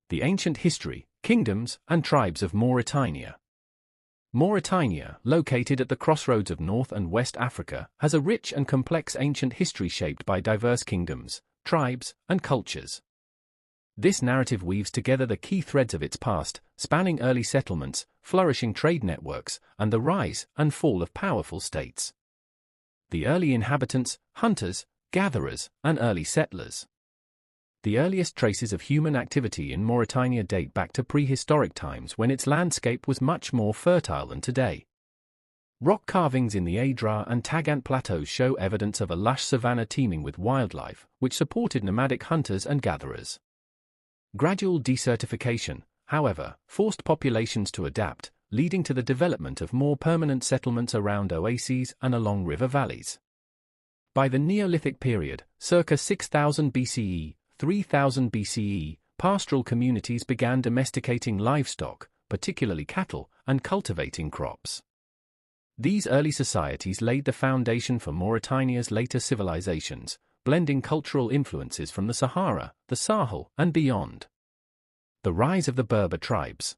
The ancient history, kingdoms, and tribes of Mauritania. Mauritania, located at the crossroads of North and West Africa, has a rich and complex ancient history shaped by diverse kingdoms, tribes, and cultures. This narrative weaves together the key threads of its past, spanning early settlements, flourishing trade networks, and the rise and fall of powerful states. The early inhabitants, hunters, gatherers, and early settlers. The earliest traces of human activity in Mauritania date back to prehistoric times when its landscape was much more fertile than today. Rock carvings in the Adrar and Tagant plateaus show evidence of a lush savanna teeming with wildlife, which supported nomadic hunters and gatherers. Gradual desertification, however, forced populations to adapt, leading to the development of more permanent settlements around oases and along river valleys. By the Neolithic period, circa 6000 BCE, 3000 BCE, pastoral communities began domesticating livestock, particularly cattle, and cultivating crops. These early societies laid the foundation for Mauritania's later civilizations, blending cultural influences from the Sahara, the Sahel, and beyond. The rise of the Berber tribes.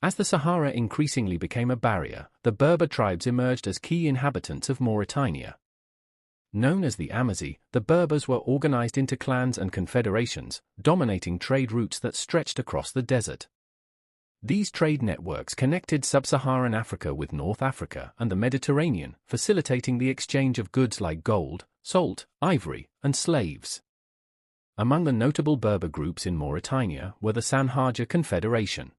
As the Sahara increasingly became a barrier, the Berber tribes emerged as key inhabitants of Mauritania. Known as the Amazi, the Berbers were organized into clans and confederations, dominating trade routes that stretched across the desert. These trade networks connected sub-Saharan Africa with North Africa and the Mediterranean, facilitating the exchange of goods like gold, salt, ivory, and slaves. Among the notable Berber groups in Mauritania were the Sanhaja Confederation.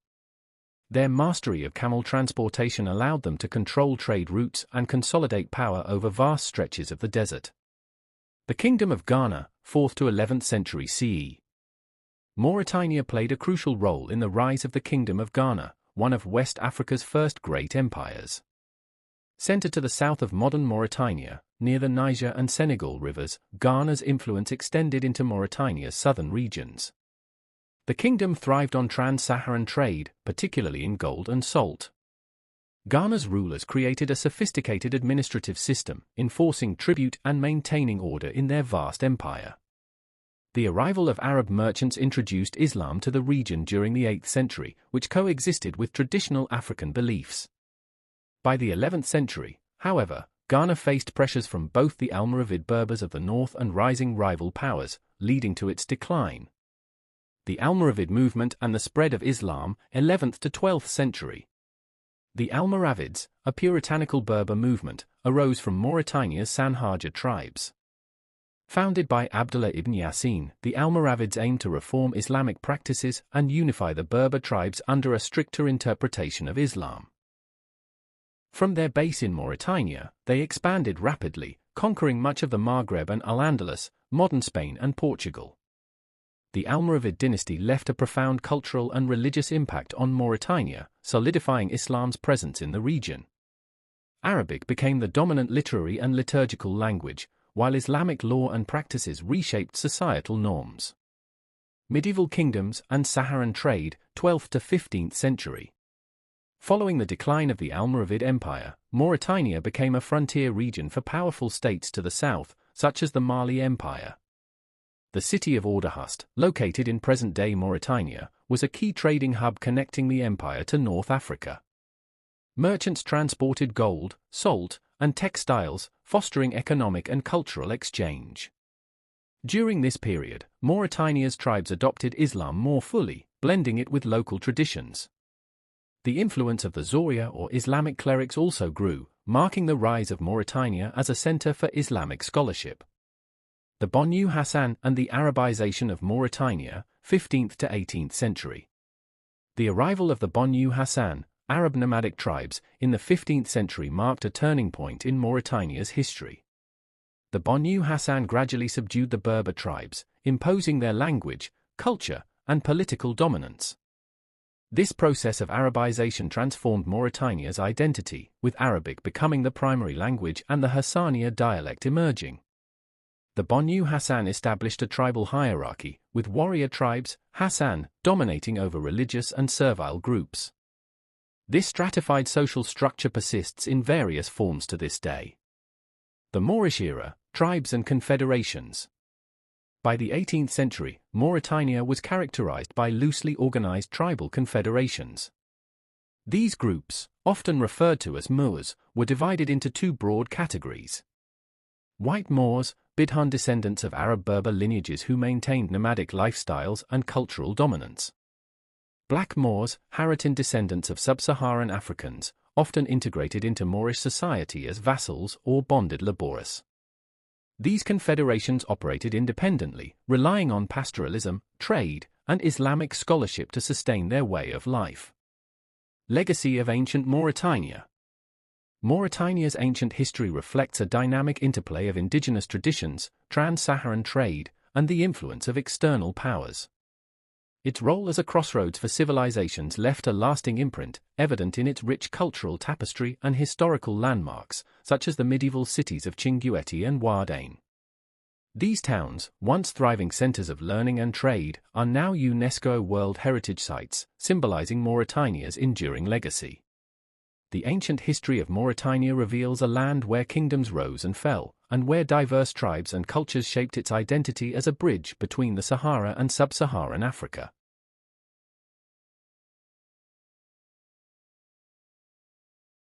Their mastery of camel transportation allowed them to control trade routes and consolidate power over vast stretches of the desert. The Kingdom of Ghana, 4th to 11th century CE. Mauritania played a crucial role in the rise of the Kingdom of Ghana, one of West Africa's first great empires. Centered to the south of modern Mauritania, near the Niger and Senegal rivers, Ghana's influence extended into Mauritania's southern regions. The kingdom thrived on trans-Saharan trade, particularly in gold and salt. Ghana's rulers created a sophisticated administrative system, enforcing tribute and maintaining order in their vast empire. The arrival of Arab merchants introduced Islam to the region during the 8th century, which coexisted with traditional African beliefs. By the 11th century, however, Ghana faced pressures from both the Almoravid Berbers of the north and rising rival powers, leading to its decline. The Almoravid movement and the spread of Islam, 11th to 12th century. The Almoravids, a puritanical Berber movement, arose from Mauritania's Sanhaja tribes. Founded by Abdullah ibn Yassin, the Almoravids aimed to reform Islamic practices and unify the Berber tribes under a stricter interpretation of Islam. From their base in Mauritania, they expanded rapidly, conquering much of the Maghreb and Al-Andalus, modern Spain and Portugal. The Almoravid dynasty left a profound cultural and religious impact on Mauritania, solidifying Islam's presence in the region. Arabic became the dominant literary and liturgical language, while Islamic law and practices reshaped societal norms. Medieval kingdoms and Saharan trade, 12th to 15th century. Following the decline of the Almoravid Empire, Mauritania became a frontier region for powerful states to the south, such as the Mali Empire. The city of Oudahust, located in present-day Mauritania, was a key trading hub connecting the empire to North Africa. Merchants transported gold, salt, and textiles, fostering economic and cultural exchange. During this period, Mauritania's tribes adopted Islam more fully, blending it with local traditions. The influence of the Zoria or Islamic clerics also grew, marking the rise of Mauritania as a center for Islamic scholarship. The Bonu Hassan and the Arabization of Mauritania, 15th to 18th century. The arrival of the Bonu Hassan, Arab nomadic tribes, in the 15th century marked a turning point in Mauritania's history. The Bonu Hassan gradually subdued the Berber tribes, imposing their language, culture, and political dominance. This process of Arabization transformed Mauritania's identity, with Arabic becoming the primary language and the Hassaniya dialect emerging. The Bonu Hassan established a tribal hierarchy, with warrior tribes, Hassan, dominating over religious and servile groups. This stratified social structure persists in various forms to this day. The Moorish era, tribes and confederations. By the 18th century, Mauritania was characterized by loosely organized tribal confederations. These groups, often referred to as Moors, were divided into two broad categories. White Moors, Bidhan descendants of Arab Berber lineages who maintained nomadic lifestyles and cultural dominance. Black Moors, Haratin descendants of sub-Saharan Africans, often integrated into Moorish society as vassals or bonded labourers. These confederations operated independently, relying on pastoralism, trade, and Islamic scholarship to sustain their way of life. Legacy of ancient Mauritania. Mauritania's ancient history reflects a dynamic interplay of indigenous traditions, trans-Saharan trade, and the influence of external powers. Its role as a crossroads for civilizations left a lasting imprint, evident in its rich cultural tapestry and historical landmarks, such as the medieval cities of Chinguetti and Wardain. These towns, once thriving centers of learning and trade, are now UNESCO World Heritage Sites, symbolizing Mauritania's enduring legacy. The ancient history of Mauritania reveals a land where kingdoms rose and fell, and where diverse tribes and cultures shaped its identity as a bridge between the Sahara and sub-Saharan Africa.